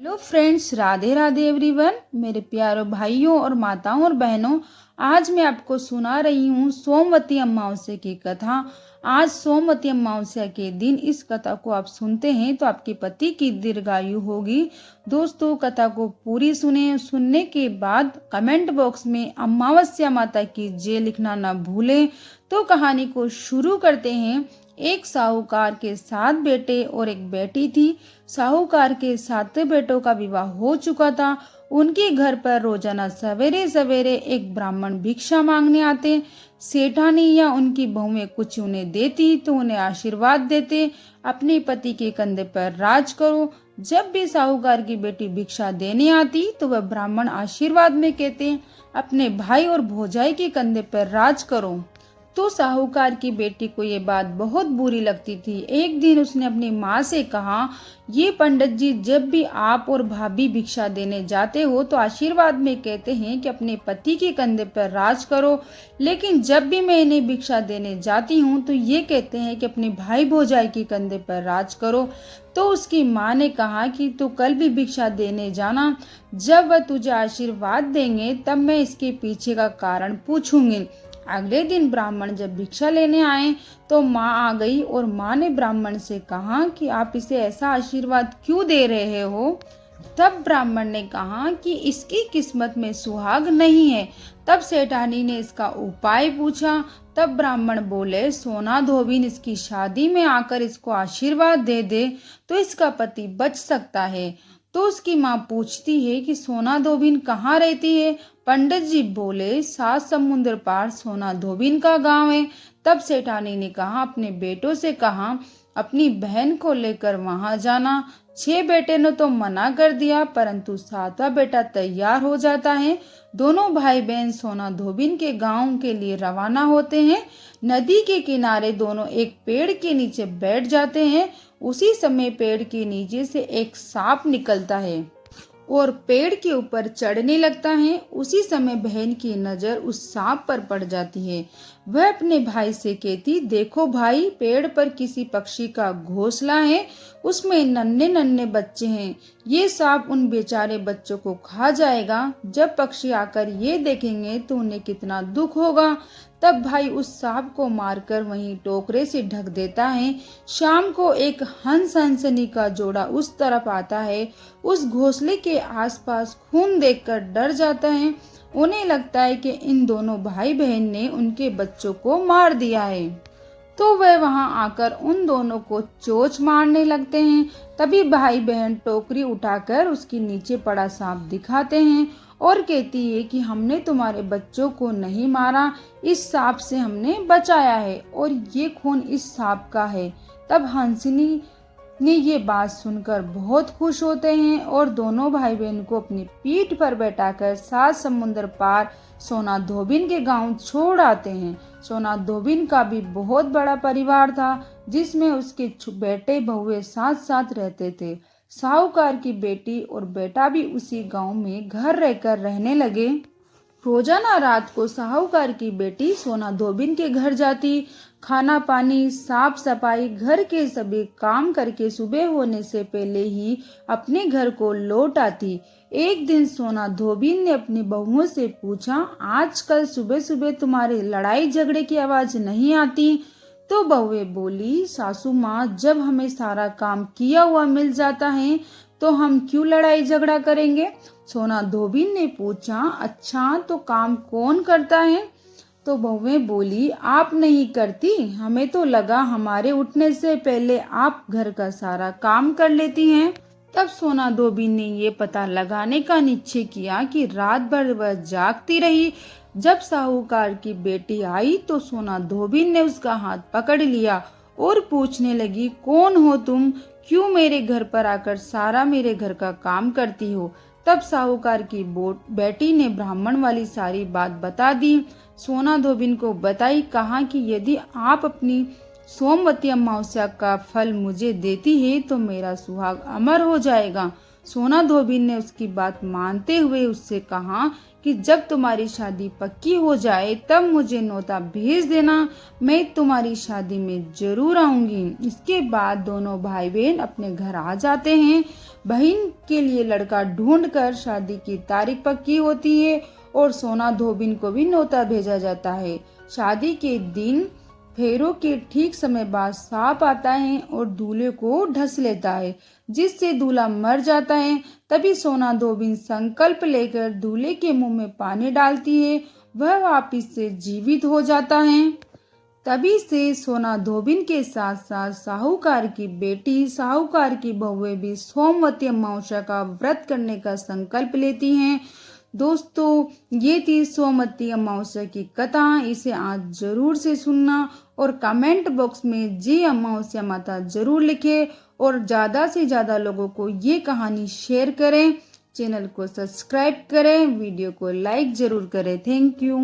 Hello friends, Radhe Radhe everyone. मेरे प्यारे भाइयों और माताओं और बहनों, आज मैं आपको सुना रही हूँ सोमवती अमावस्या की कथा। आज सोमवती अमावस्या के दिन इस कथा को आप सुनते हैं तो आपके पति की दीर्घायु होगी। दोस्तों, कथा को पूरी सुने। सुनने के बाद कमेंट बॉक्स में अमावस्या माता की जय लिखना ना भूलें। तो कहानी को शुरू करते हैं। एक साहूकार के 7 बेटे और एक बेटी थी। साहूकार के 7 बेटों का विवाह हो चुका था। उनके घर पर रोजाना सवेरे सवेरे एक ब्राह्मण भिक्षा मांगने आते। सेठानी या उनकी बहुएं कुछ उन्हें देती तो उन्हें आशीर्वाद देते, अपने पति के कंधे पर राज करो। जब भी साहूकार की बेटी भिक्षा देने आती तो वह ब्राह्मण आशीर्वाद में कहते, अपने भाई और भौजाई के कंधे पर राज करो। तो साहूकार की बेटी को ये बात बहुत बुरी लगती थी। एक दिन उसने अपनी माँ से कहा, ये पंडित जी जब भी आप और भाभी भिक्षा देने जाते हो तो आशीर्वाद में कहते हैं कि अपने पति के कंधे पर राज करो, लेकिन जब भी मैं इन्हें भिक्षा देने जाती हूँ तो ये कहते हैं कि अपने भाई भौजाई के कंधे पर राज करो। तो उसकी माँ ने कहा कि तू कल भी भिक्षा देने जाना, जब वह तुझे आशीर्वाद देंगे तब मैं इसके पीछे का कारण पूछूंगी। अगले दिन ब्राह्मण जब भिक्षा लेने आए तो माँ आ गई और माँ ने ब्राह्मण से कहा कि आप इसे ऐसा आशीर्वाद क्यों दे रहे हो। तब ब्राह्मण ने कहा कि इसकी किस्मत में सुहाग नहीं है। तब सेठानी ने इसका उपाय पूछा। तब ब्राह्मण बोले, सोना धोबिन इसकी शादी में आकर इसको आशीर्वाद दे दे तो इसका पति बच सकता है। तो उसकी माँ पूछती है कि सोना धोबिन कहाँ रहती है। पंडित जी बोले, 7 समुद्र पार सोना धोबिन का गांव है। तब सेठानी ने कहा, अपने बेटों से कहा अपनी बहन को लेकर वहां जाना। 6 बेटे ने तो मना कर दिया, परंतु 7वां बेटा तैयार हो जाता है। दोनों भाई बहन सोना धोबिन के गांव के लिए रवाना होते हैं। नदी के किनारे दोनों एक पेड़ के नीचे बैठ जाते हैं। उसी समय पेड़ के नीचे से एक सांप निकलता है और पेड़ के ऊपर चढ़ने लगता है। उसी समय बहन की नजर उस सांप पर पड़ जाती है। वह अपने भाई से कहती, देखो भाई, पेड़ पर किसी पक्षी का घोंसला है, उसमें नन्हे नन्हे बच्चे हैं। ये सांप उन बेचारे बच्चों को खा जाएगा। जब पक्षी आकर ये देखेंगे तो उन्हें कितना दुख होगा। तब भाई उस सांप को मारकर वहीं टोकरे से ढक देता है। शाम को एक हंसनी का जोड़ा उस तरफ आता है। उस घोंसले के आसपास खून देखकर डर जाता है। उन्हें लगता है कि इन दोनों भाई बहन ने उनके बच्चों को मार दिया है। तो वह वहां आकर उन दोनों को चोंच मारने लगते हैं। तभी भाई बहन टोकरी उठाकर उसके नीचे पड़ा सांप दिखाते हैं और कहती है कि हमने तुम्हारे बच्चों को नहीं मारा, इस सांप से हमने बचाया है और ये खून इस सांप का है। तब हंसनी ने ये बात सुनकर बहुत खुश होते हैं और दोनों भाई बहन को अपनी पीठ पर बैठाकर 7 समुद्र पार सोना धोबिन के गांव छोड़ आते हैं। सोना धोबिन का भी बहुत बड़ा परिवार था, जिसमें उसके बेटे बहुए साथ साथ रहते थे। साहूकार की बेटी और बेटा भी उसी गांव में घर रहकर रहने लगे। रोजाना रात को साहूकार की बेटी सोना धोबिन के घर जाती। खाना पानी, साफ सफाई, घर के सभी काम करके सुबह होने से पहले ही अपने घर को लौट आती। एक दिन सोना धोबिन ने अपनी बहुओं से पूछा, आजकल सुबह सुबह तुम्हारे लड़ाई झगड़े की आवाज नहीं आती। तो बहुएं बोली, सासू माँ, जब हमें सारा काम किया हुआ मिल जाता है तो हम क्यों लड़ाई झगड़ा करेंगे। सोना धोबिन ने पूछा, अच्छा तो काम कौन करता है। तो बहुएं बोली, आप नहीं करती, हमें तो लगा हमारे उठने से पहले आप घर का सारा काम कर लेती हैं। तब सोना धोबिन ने ये पता लगाने का निश्चय किया कि रात भर वह जागती रही। जब साहूकार की बेटी आई तो सोना धोबिन ने उसका हाथ पकड़ लिया और पूछने लगी, कौन हो तुम, क्यों मेरे घर पर आकर सारा मेरे घर का काम करती हो। तब साहूकार की बेटी ने ब्राह्मण वाली सारी बात बता दी। सोना धोबिन को बताई, कहा कि यदि आप अपनी सोमवती अमावस्या का फल मुझे देती है तो मेरा सुहाग अमर हो जाएगा। सोना धोबिन ने उसकी बात मानते हुए उससे कहा कि जब तुम्हारी शादी पक्की हो जाए तब मुझे न्योता भेज देना, मैं तुम्हारी शादी में जरूर आऊंगी। इसके बाद दोनों भाई बहन अपने घर आ जाते हैं। बहन के लिए लड़का ढूंढकर शादी की तारीख पक्की होती है और सोना धोबिन को भी न्योता भेजा जाता है। शादी के दिन फेरों के ठीक समय बाद सांप आता है और दूल्हे को ढस लेता है, जिससे दूल्हा मर जाता है। तभी सोना धोबिन संकल्प लेकर दूल्हे के मुंह में पानी डालती है, वह वापिस से जीवित हो जाता है। तभी से सोना धोबिन के साथ साथ साहूकार की बेटी, साहूकार की बहुएं भी सोमवती अमावस्या का व्रत करने का संकल्प लेती हैं। दोस्तों, ये थी सोमवती अमावस्या की कथा। इसे आज जरूर से सुनना और कमेंट बॉक्स में जय अमावस्या माता जरूर लिखें और ज़्यादा से ज़्यादा लोगों को ये कहानी शेयर करें। चैनल को सब्सक्राइब करें, वीडियो को लाइक जरूर करें। Thank you.